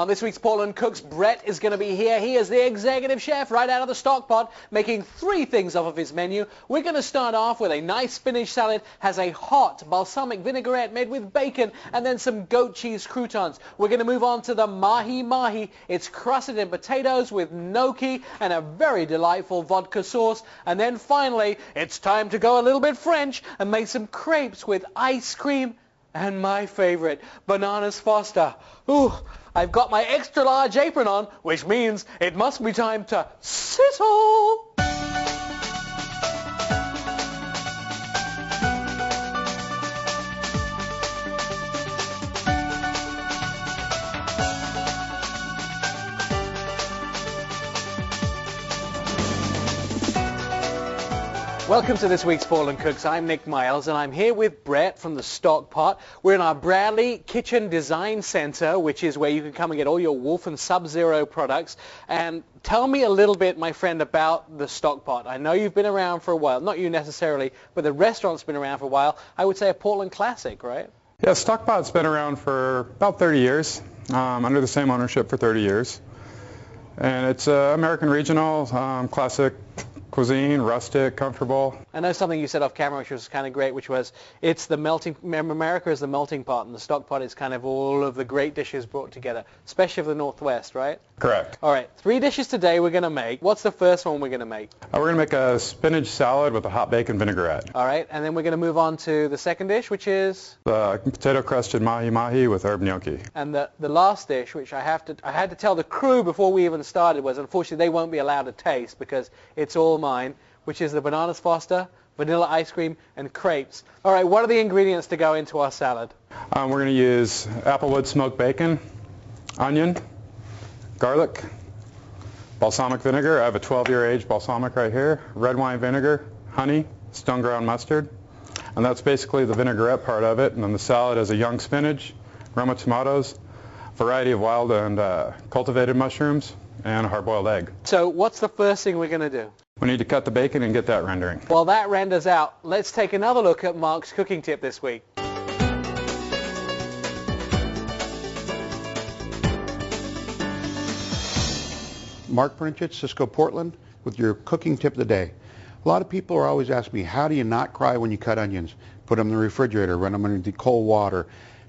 On this week's Portland Cooks, Brett is going to be here. He is the executive chef right out of the Stockpot, making 3 things off of his menu. We're going to start off with a nice spinach salad, has a hot balsamic vinaigrette made with bacon, and then some goat cheese croutons. We're going to move on to the mahi-mahi. It's crusted in potatoes with gnocchi and a very delightful vodka sauce. And then finally, it's time to go a little bit French and make some crepes with ice cream and my favorite, bananas Foster. Ooh, I've got my extra large apron on, which means it must be time to sizzle. Welcome to this week's Portland Cooks. I'm Nick Miles, and I'm here with Brett from the Stockpot. We're in our Bradley Kitchen Design Center, which is where you can come and get all your Wolf and Sub-Zero products. And tell me a little bit, my friend, about the Stockpot. I know you've been around for a while. Not you necessarily, but the restaurant's been around for a while. I would say a Portland classic, right? Yeah, Stockpot's been around for about 30 years, under the same ownership for 30 years. And it's American regional, classic cuisine, rustic, comfortable. I know something you said off camera which was kind of great, which was it's the melting, America is the melting pot, and the Stockpot is kind of all of the great dishes brought together, especially of the Northwest, right? Correct. All right, 3 dishes today we're going to make. What's the first one we're going to make? We're going to make a spinach salad with a hot bacon vinaigrette. All right, and then we're going to move on to the second dish, which is? The potato crusted mahi-mahi with herb gnocchi. And the last dish, which I had to tell the crew before we even started, was unfortunately they won't be allowed to taste because it's all mine, which is the bananas Foster, vanilla ice cream, and crepes. All right, what are the ingredients to go into our salad? We're going to use applewood smoked bacon, onion, garlic, balsamic vinegar. I have a 12-year aged balsamic right here, red wine vinegar, honey, stone ground mustard. And that's basically the vinaigrette part of it. And then the salad has a young spinach, Roma tomatoes, variety of wild and cultivated mushrooms, and a hard-boiled egg. So what's the first thing we're going to do? We need to cut the bacon and get that rendering. While that renders out, let's take another look at Mark's cooking tip this week. Mark Brunchich, Cisco, Portland, with your cooking tip of the day. A lot of people are always asking me, how do you not cry when you cut onions? Put them in the refrigerator, run them under the cold water,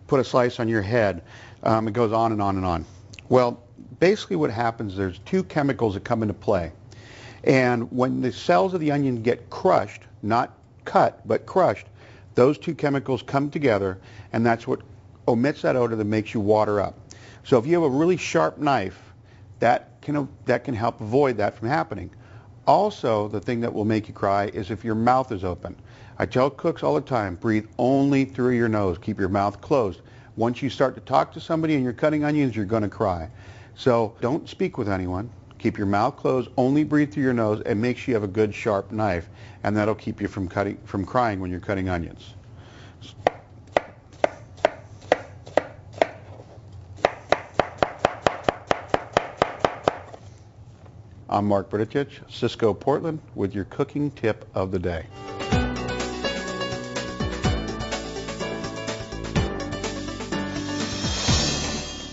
put a slice on your head. It goes on and on and on. Well, basically what happens, there's 2 chemicals that come into play. And when the cells of the onion get crushed, not cut, but crushed, those 2 chemicals come together, and that's what omits that odor that makes you water up. So if you have a really sharp knife, that can help avoid that from happening. Also, the thing that will make you cry is if your mouth is open. I tell cooks all the time, breathe only through your nose. Keep your mouth closed. Once you start to talk to somebody and you're cutting onions, you're going to cry. So don't speak with anyone. Keep your mouth closed, only breathe through your nose, and make sure you have a good sharp knife, and that'll keep you from crying when you're cutting onions. I'm Mark Brunchich, Cisco, Portland, with your cooking tip of the day.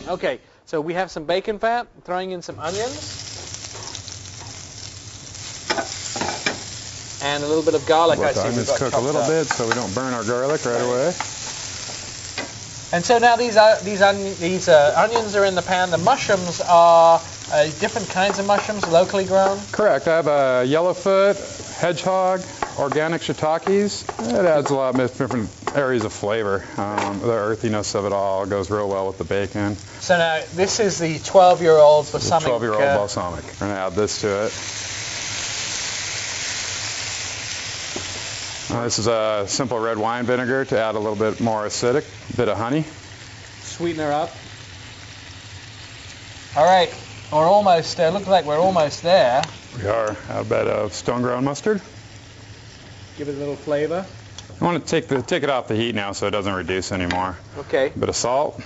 Okay, so we have some bacon fat, throwing in some onions, and a little bit of garlic. Let the onions cook a little bit so we don't burn our garlic right away. And so now these onions are in the pan. The mushrooms are different kinds of mushrooms, locally grown? Correct. I have a yellowfoot, hedgehog, organic shiitakes. It adds a lot of different areas of flavor. The earthiness of it all goes real well with the bacon. So now this is the 12-year-old balsamic. The 12-year-old balsamic. We're going to add this to it. This is a simple red wine vinegar to add a little bit more acidic, a bit of honey. Sweeten her up. All right, we're almost there. Looks like we're almost there. We are. Add a bit of stone ground mustard. Give it a little flavor. I want to take it off the heat now so it doesn't reduce anymore. Okay. A bit of salt.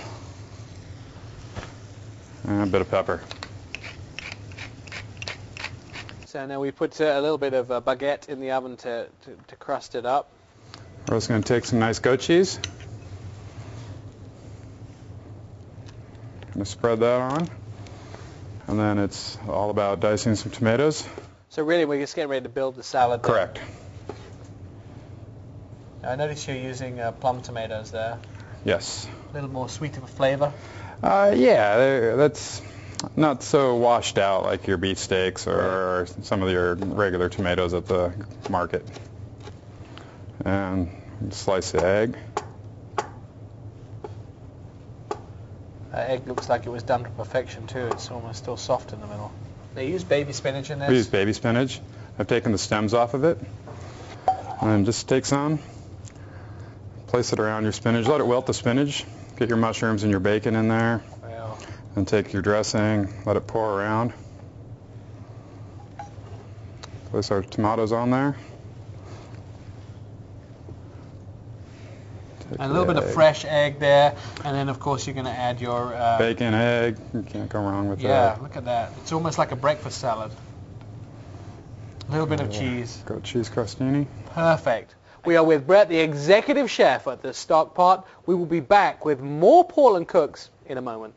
And a bit of pepper. So now we put a little bit of baguette in the oven to crust it up. We're also going to take some nice goat cheese. Gonna spread that on. And then it's all about dicing some tomatoes. So really we're just getting ready to build the salad there. Correct. Now, I notice you're using plum tomatoes there. Yes. A little more sweet of a flavor. Yeah, that's not so washed out like your beefsteaks or some of your regular tomatoes at the market. And slice the egg. That egg looks like it was done to perfection too. It's almost still soft in the middle. They use baby spinach in this? We use baby spinach. I've taken the stems off of it. And just take some, place it around your spinach. Let it wilt the spinach. Get your mushrooms and your bacon in there. Wow. And take your dressing, let it pour around. Place our tomatoes on there. Take And a little bit of fresh egg there, and then of course you're going to add your... bacon, egg, you can't go wrong with that. Yeah, look at that. It's almost like a breakfast salad. A little bit of cheese. Got cheese crostini. Perfect. We are with Brett, the executive chef at the Stockpot. We will be back with more Portland Cooks in a moment.